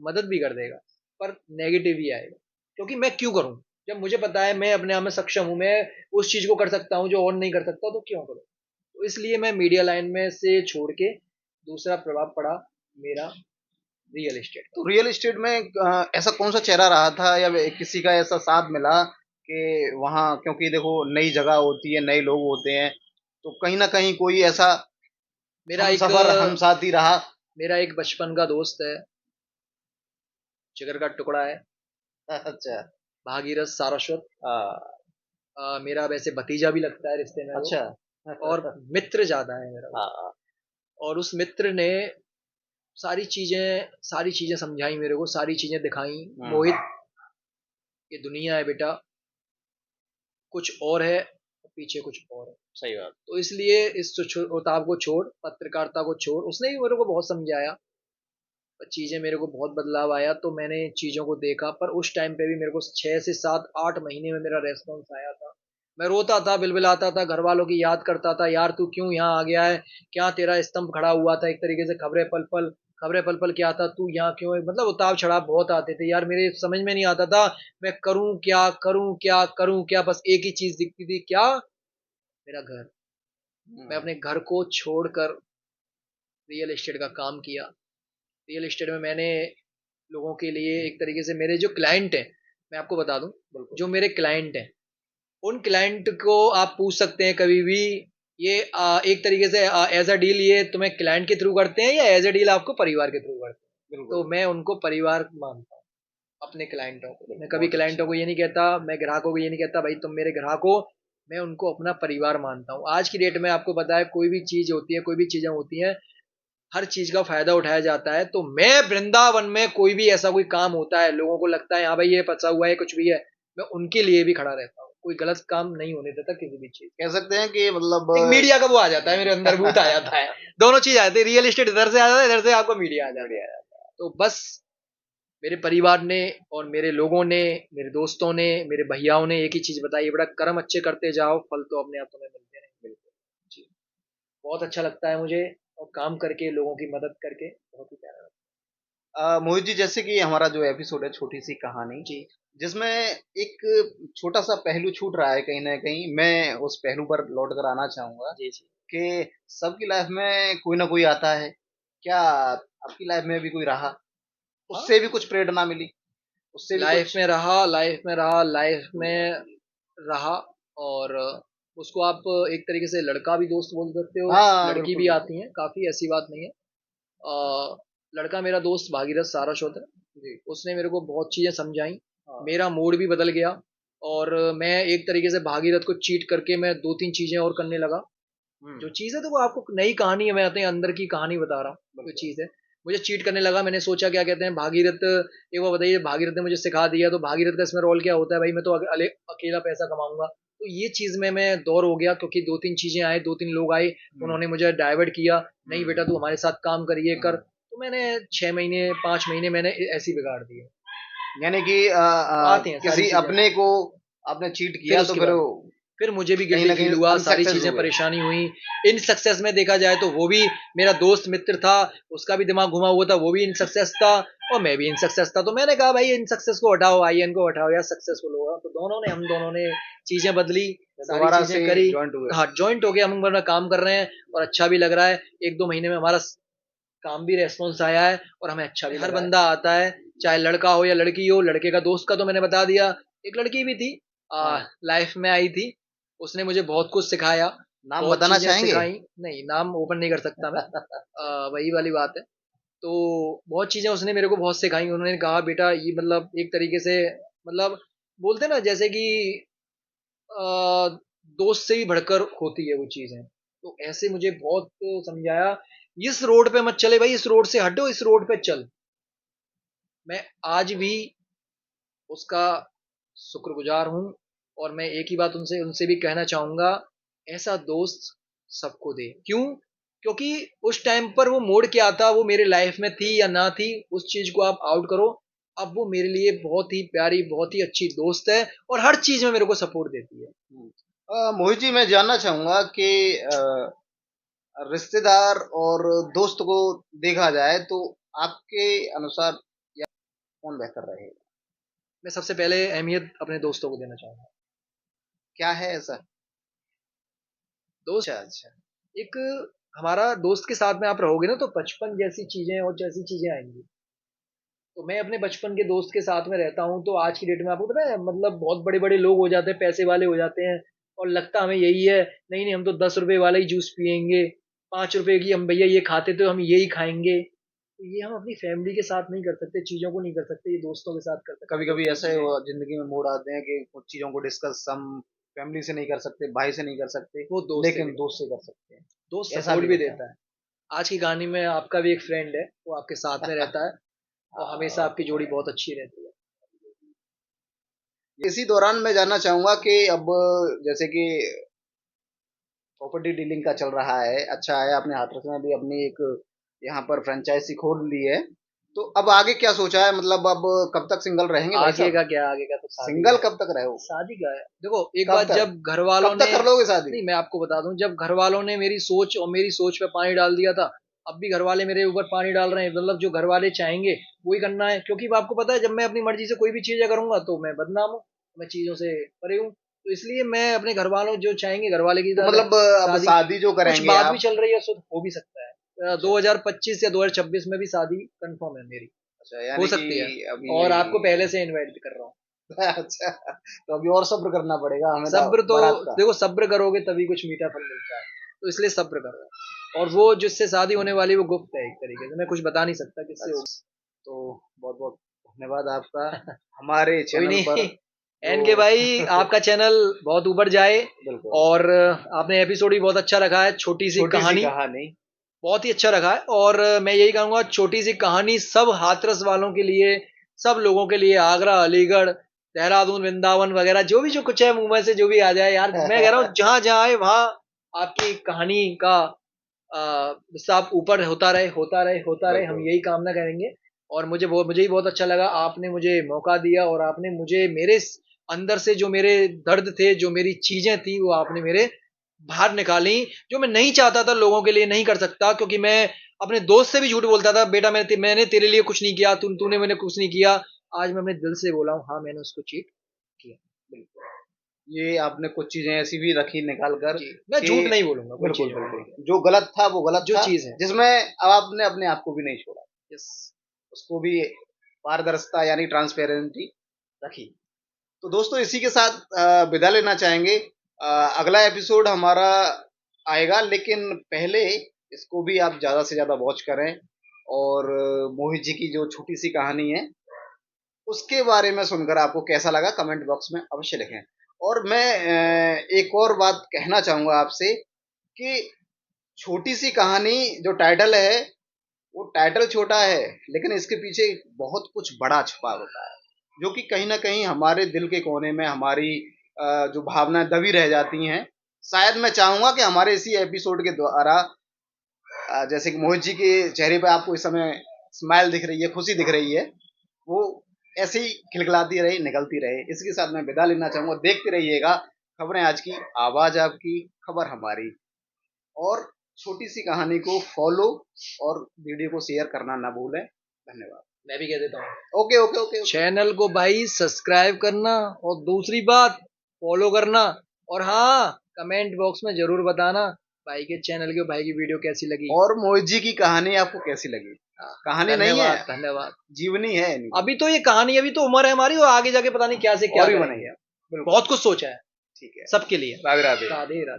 मदद भी कर देगा, पर नेगेटिव ही आएगा। क्योंकि मैं क्यों करूं, जब मुझे पता है मैं अपने आप में सक्षम हूं, मैं उस चीज को कर सकता हूं जो और नहीं कर सकता, तो क्यों करूं। तो इसलिए मैं मीडिया लाइन में से छोड़ के दूसरा प्रभाव पड़ा मेरा रियल एस्टेट का। तो रियल एस्टेट में ऐसा कौन सा चेहरा रहा था, या किसी का ऐसा साथ मिला कि वहाँ, क्योंकि देखो नई जगह होती है, नए लोग होते हैं, तो कहीं ना कहीं कोई ऐसा मेरा हम एक सफर हम साथी रहा? मेरा एक बचपन का दोस्त है, जिगर का टुकड़ा है, अच्छा। भागीरथ सारस्वत। हाँ। मेरा वैसे भतीजा भी लगता है रिश्ते में वो, अच्छा। और मित्र ज्यादा है मेरा वो। हाँ। और उस मित्र ने सारी चीजें समझाई मेरे को, सारी चीजें दिखाई। मोहित, ये दुनिया है बेटा, कुछ और है और पीछे कुछ और है। सही बात। तो इसलिए इस उताव को छोड़, पत्रकारिता को छोड़। उसने भी मेरे को बहुत समझाया, पर चीजें मेरे को बहुत बदलाव आया, तो मैंने चीजों को देखा। पर उस टाइम पे भी मेरे को 6 से 7 8 महीने में मेरा रेस्पॉन्स आया था। मैं रोता था, बिलबिलाता था, घर वालों की याद करता था, यार तू क्यों यहाँ आ गया है, क्या तेरा स्तंभ खड़ा हुआ था एक तरीके से, खबरें पल पल क्या था, तू यहाँ क्यों है। मतलब उतार चढ़ाव बहुत आते थे यार, मेरे समझ में नहीं आता था मैं करूं क्या, करूं क्या, करूं क्या। बस एक ही चीज दिखती थी, क्या, मेरा घर। मैं अपने घर को छोड़कर रियल एस्टेट का काम किया। रियल एस्टेट में मैंने लोगों के लिए एक तरीके से, मेरे जो क्लाइंट हैं, मैं आपको बता दूं, जो मेरे क्लाइंट हैं, उन क्लाइंट को आप पूछ सकते हैं कभी भी, ये एक तरीके से एज अ डील ये तुम्हें क्लाइंट के थ्रू करते हैं या एज अ डील आपको परिवार के थ्रू करते हैं। तो मैं उनको परिवार मानता हूँ, अपने क्लाइंटों को। मैं कभी क्लाइंटों को ये नहीं कहता, मैं ग्राहकों को ये नहीं कहता भाई तुम मेरे ग्राहक हो, मैं उनको अपना परिवार मानता हूँ। आज की डेट में आपको पता है, कोई भी चीज होती है, कोई भी चीजें होती हैं, हर चीज का फायदा उठाया जाता है। तो मैं वृंदावन में कोई भी ऐसा कोई काम होता है, लोगों को लगता है हाँ भाई ये फंसा हुआ है, कुछ भी है, मैं उनके लिए भी खड़ा रहता हूँ। कोई गलत काम नहीं होने देता किसी भी चीज। कह सकते हैं कि मतलब एक मीडिया का वो आ जाता है मेरे अंदर, भूत आ जाता है, दोनों चीज आ जाती है, रियल एस्टेट इधर से आ जाता है, इधर से आपको मीडिया आ जाता है। तो बस मेरे परिवार ने और मेरे लोगों ने, मेरे दोस्तों ने, मेरे भैयाओं ने एक ही चीज बताई, बड़ा कर्म अच्छे करते जाओ, फल तो अपने आप तुम्हें मिलते रहेंगे। बिल्कुल जी, बहुत अच्छा लगता है मुझे, और काम करके, लोगों की मदद करके बहुत ही प्यारा लगता मोहित जी, जैसे कि हमारा जो एपिसोड है, छोटी सी कहानी, है। जी जिसमें एक छोटा सा पहलू छूट रहा है, कहीं ना कहीं मैं उस पहलू पर लौट कर आना चाहूंगा जी जी। कि सबकी लाइफ में कोई ना कोई आता है। क्या आपकी लाइफ में भी कोई रहा, हाँ, उससे भी कुछ प्रेरणा मिली, उससे भी लाइफ कुछ? में रहा, लाइफ में रहा, लाइफ में रहा। और उसको आप एक तरीके से लड़का भी दोस्त बोल सकते हो, हाँ लड़की बिल्कुल भी बिल्कुल। आती हैं, काफी ऐसी बात नहीं है। लड़का मेरा दोस्त भागीरथ सारस्वत है जी, उसने मेरे को बहुत चीजें समझाई, हाँ। मेरा मूड भी बदल गया, और मैं एक तरीके से भागीरथ को चीट करके मैं 2-3 चीजें और करने लगा। जो चीज़ है तो वो आपको नई कहानी है, मैं अपने अंदर की कहानी बता रहा हूँ, जो चीज़ है। मुझे चीट करने लगा, मैंने सोचा क्या कहते हैं भागीरथ, एक बार बताइए, भागीरथ ने मुझे सिखा दिया, तो भागीरथ का इसमें रोल क्या होता है भाई, मैं तो अकेला पैसा कमाऊंगा। तो ये चीज़ में मैं दौर हो गया, क्योंकि 2-3 चीज़ें आए, 2-3 लोग आए, उन्होंने मुझे डाइवर्ट किया, नहीं बेटा तू हमारे साथ काम करिए कर। तो मैंने 6 महीने 5 महीने मैंने ऐसे ही बिगाड़ दिए। यानी कि आती हैं सारी किसी चीज़ें। अपने को आपने चीट फिर किया तो उसके फिर बाद वो फिर मुझे भी कहीं गिल्टी ना फील कहीं हुआ, सारी अनसक्सेस चीजें हुए। परेशानी हुई। इन सक्सेस में देखा जाए तो वो भी मेरा दोस्त मित्र था, उसका भी दिमाग घुमा हुआ था, वो भी इन सक्सेस था, और मैं भी इन सक्सेस था। तो मैंने कहा भाई इन सक्सेस को हटाओ, आई एन को हटाओ यार, सक्सेसफुल होगा। तो हम दोनों ने चीजें बदली, सारी दोबारा चीजें से करी। ज्वाइंट हुए। हाँ, ज्वाइंट हो गया, हम अपना काम कर रहे हैं और अच्छा भी लग रहा है। 1-2 महीने में हमारा काम भी रेस्पॉन्स आया है और हमें अच्छा भी हर लगा है। बंदा आता है, चाहे लड़का हो या लड़की हो। लड़के का दोस्त का तो मैंने बता दिया, एक लड़की भी थी हाँ। लाइफ में आई थी, उसने मुझे बहुत कुछ सिखाया, नाम बहुत बताना चीजें चाहेंगे? सिखाई। नहीं, नाम ओपन नहीं कर सकता मैं, वही वाली बात है। तो बहुत चीजें उसने मेरे को बहुत सिखाई, उन्होंने कहा बेटा ये मतलब एक तरीके से, मतलब बोलते ना जैसे कि अ, दोस्त से भी बढ़कर होती है वो चीजें। तो ऐसे मुझे बहुत समझाया, इस रोड पे मत चले भाई, इस रोड से हटो, इस रोड पे चल। मैं आज भी उसका शुक्रगुजार हूँ, और मैं एक ही बात उनसे उनसे भी कहना चाहूंगा, ऐसा दोस्त सबको दे। क्यों? क्योंकि उस टाइम पर वो मोड़ क्या था, वो मेरे लाइफ में थी या ना थी, उस चीज को आप आउट करो। अब वो मेरे लिए बहुत ही प्यारी, बहुत ही अच्छी दोस्त है, और हर चीज में मेरे को सपोर्ट देती है। मोहित जी, मैं जानना चाहूंगा कि रिश्तेदार और दोस्त को देखा जाए तो आपके अनुसार या कौन बेहतर रहेगा? मैं सबसे पहले अहमियत अपने दोस्तों को देना चाहूंगा। क्या है ऐसा? दोस्त, अच्छा अच्छा। एक हमारा दोस्त के साथ में आप रहोगे ना, तो बचपन जैसी चीजें और जैसी चीजें आएंगी। तो मैं अपने बचपन के दोस्त के साथ में रहता हूँ, तो आज की डेट में आपको पता है, मतलब बहुत बड़े बड़े लोग हो जाते हैं, पैसे वाले हो जाते हैं, और लगता हमें यही है। नहीं नहीं, हम तो 10 रुपए वाला ही जूस पियेंगे, 5 रुपए की हम भैया ये खाते तो हम यही खाएंगे। तो ये हम अपनी फैमिली के साथ नहीं कर सकते, चीजों को नहीं कर सकते, ये दोस्तों के साथ कर सकते कभी हैं, कभी दोस्तों की ऐसे चीजें। जिंदगी में मोड़ आते हैं कि कुछ चीजों को डिस्कस हम फैमिली से नहीं कर सकते, भाई से नहीं कर सकते, वो दोस्त से भी लेकिन कर दोस्त सकते से कर हैं। सकते हैं। दोस्त ऐसा सपोर्ट भी भी होता है। देता है। आज की कहानी में आपका भी एक फ्रेंड है, वो आपके साथ में रहता है, और हमेशा आपकी जोड़ी बहुत अच्छी रहती है। इसी दौरान मैं जानना चाहूंगा कि अब जैसे कि प्रॉपर्टी डीलिंग का चल रहा है, अच्छा है, आपने हाथरस में भी अपनी एक यहाँ पर फ्रेंचाइजी खोल ली है, तो अब आगे क्या सोचा है? मतलब अब कब तक सिंगल रहेंगे भाई आगे साहब? का क्या, आगे का तो शादी सिंगल है। कब तक रहे हो? शादी का है, देखो एक कब बार तक? जब घर वालों कब ने, तक कर लोगे शादी? नहीं मैं आपको बता दूं, जब घर वालों ने मेरी सोच और मेरी सोच पे पानी डाल दिया था, अब भी घर वाले मेरे ऊपर पानी डाल रहे हैं। मतलब जो घर वाले चाहेंगे वही करना है, क्योंकि आपको पता है जब मैं अपनी मर्जी से कोई भी चीजें करूंगा तो मैं बदनाम हूँ, मैं चीजों से परे हूँ। तो इसलिए मैं अपने घर वालों जो चाहेंगे घर वाले की तो तरह मतलब अब शादी। शादी जो कुछ करेंगे बात भी आप? चल रही है, सो हो भी सकता है, अच्छा 2025 या 2026 में भी शादी कंफर्म है मेरी, अच्छा, हो यानी कि सकती है। अभी और आपको पहले से इनवाइट भी कर रहा हूँ। अच्छा, तो अभी और सब्र करना पड़ेगा हमें सब्र तो, बारात का। देखो सब्र करोगे तभी कुछ मीठा फल मिलता है, तो इसलिए सब्र करो। और वो जिससे शादी होने वाली वो गुप्त है, एक तरीके से मैं कुछ बता नहीं सकता किससे अच्छा, होगी। तो बहुत बहुत धन्यवाद आपका हमारे कोई चैनल पर नहीं, जो एन के भाई आपका चैनल बहुत ऊपर जाए, बिल्कुल और आपने एपिसोड भी बहुत अच्छा रखा है, छोटी सी छोटी सी कहानी कहानी। बहुत ही अच्छा रखा है। और मैं यही कहूंगा, छोटी सी कहानी सब हाथरस वालों के लिए, सब लोगों के लिए, आगरा, अलीगढ़, देहरादून, वृंदावन वगैरह, जो भी जो कुछ है मुंह में से जो भी आ जाए यार, मैं कह रहा हूँ जहां जहां आए वहां आपकी कहानी का विस्तार ऊपर होता रहे, होता रहे, होता रहे, हम बिल्कुल। यही कामना करेंगे। और मुझे ही बहुत अच्छा लगा, आपने मुझे मौका दिया, और आपने मुझे मेरे अंदर से जो मेरे दर्द थे, जो मेरी चीजें थी, वो आपने मेरे बाहर निकाली, जो मैं नहीं चाहता था लोगों के लिए नहीं कर सकता, क्योंकि मैं अपने दोस्त से भी झूठ बोलता था, बेटा मैंने तेरे लिए कुछ नहीं किया, तूने मैंने कुछ नहीं किया। आज मैं अपने दिल से बोला हूँ, हाँ मैंने उसको चीट किया। बिल्कुल, ये आपने कुछ चीजें ऐसी भी रखी निकाल कर जी, मैं कि झूठ नहीं बोलूंगा कोई बिल्कुल चीज को बिल्कुल, लेकर, जो गलत था वो गलत जो था, चीज है। जिसमें अब आपने अपने आप को भी नहीं छोड़ा, यस। उसको भी पारदर्शिता यानी ट्रांसपेरेंसी रखी। तो दोस्तों इसी के साथ विदा लेना चाहेंगे। अगला एपिसोड हमारा आएगा, लेकिन पहले इसको भी आप ज़्यादा से ज़्यादा वॉच करें। और मोहित जी की जो छोटी सी कहानी है उसके बारे में सुनकर आपको कैसा लगा कमेंट बॉक्स में अवश्य लिखें। और मैं एक और बात कहना चाहूँगा आपसे कि छोटी सी कहानी जो टाइटल है, वो टाइटल छोटा है लेकिन इसके पीछे बहुत कुछ बड़ा छुपा होता है, जो कि कहीं ना कहीं हमारे दिल के कोने में हमारी जो भावनाएं दबी रह जाती हैं। शायद मैं चाहूंगा कि हमारे इसी एपिसोड के द्वारा जैसे कि मोहित जी के चेहरे पे आपको इस समय स्माइल दिख रही है, खुशी दिख रही है, वो ऐसे ही खिलखिलाती रहे, निकलती रहे। इसके साथ मैं विदा लेना चाहूंगा। देखते रहिएगा खबरें आज की, आवाज आपकी, खबर हमारी। और छोटी सी कहानी को फॉलो और वीडियो को शेयर करना ना भूलें। धन्यवाद। मैं भी कह देता हूँ, ओके ओके ओके, चैनल को भाई सब्सक्राइब करना और दूसरी बात फॉलो करना। और हाँ, कमेंट बॉक्स में जरूर बताना भाई के चैनल के, भाई की वीडियो कैसी लगी और मोहित जी की कहानी आपको कैसी लगी। कहानी नहीं है, धन्यवाद। जीवनी है। अभी तो ये कहानी, अभी तो उम्र है हमारी, और आगे जाके पता नहीं क्या से क्या और भी करेंगे। बनाइए, बहुत कुछ सोचा है ठीक है, सबके लिए। राधे राधे। राधे राधे।